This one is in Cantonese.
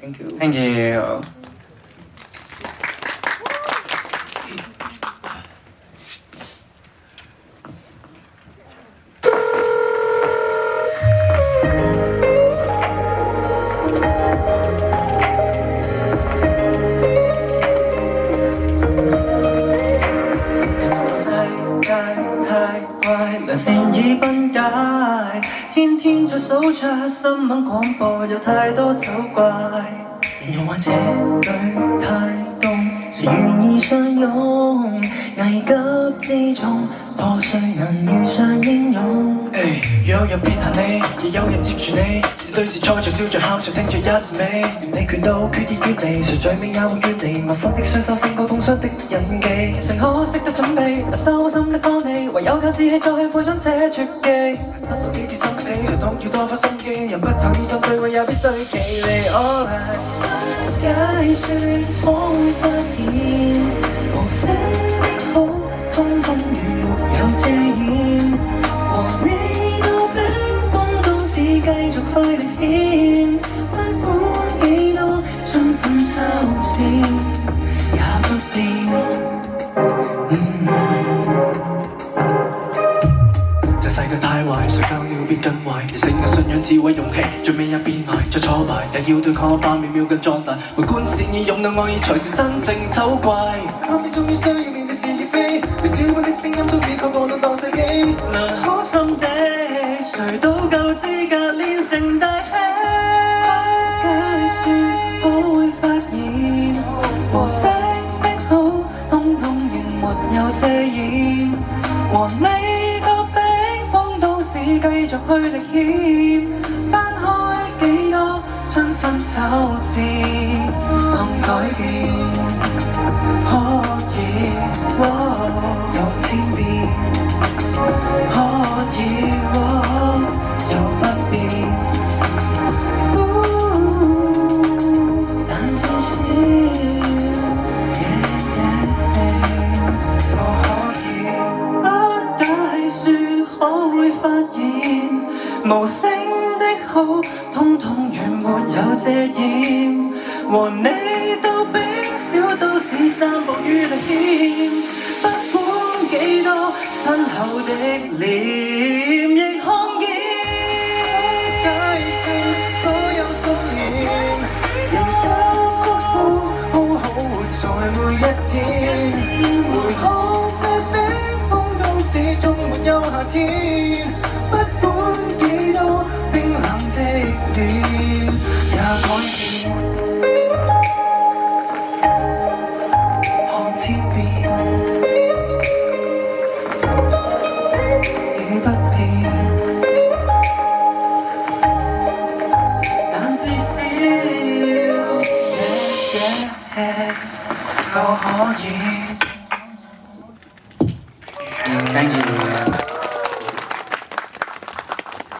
Thank you. Thank you.良善已崩解，天天在數着新聞廣播，有太多醜怪。形容話這裏太凍，誰願意相擁？危急之中，破碎能遇上英勇。若有人撇下你，亦有人接住你，是對是錯，就笑着喊着聽着一時美。願你拳到決意決地，誰最尾也會怨你，陌生的雙手勝過痛傷的印記。誠可識得準備，收心的幫你，唯有靠志氣再去配上這絕技。得到幾次生死，長痛要多花心機，人不透意針對我也必須企理。All right， 解説可會發現，無聲的好，通通如沒有遮掩。和你到冰封都只繼續去歷險，不管幾多春分秋至也不變。這世界太壞，誰教了變更壞？人性嘅信仰、智慧、勇氣，最尾也變賣。再挫敗，也要對抗化秒秒更壯大。圍觀善意，勇敢愛意，才是真正醜怪。當你終於需要面對是與非，微小般的聲音中只個個都當世紀。良好心地，誰都夠資格練成大器。解説可會發現，無聲的好，通通原沒有遮掩。和你個冰封都市繼續去歷險，翻開幾多春分秋至，能改變，可以，有千變，可以，有不變，但至少，我可以不解説，可會發現無聲的好，通通原沒有遮掩。和你到冰小都市散步與歷險，不管幾多親厚的臉亦看見。解説所有信念，用心祝福，好好活在每一天。回看這冰封都市終沒有夏天，不管幾多冰冷的臉也改變。千變已不變，但至少我可以。Thank you。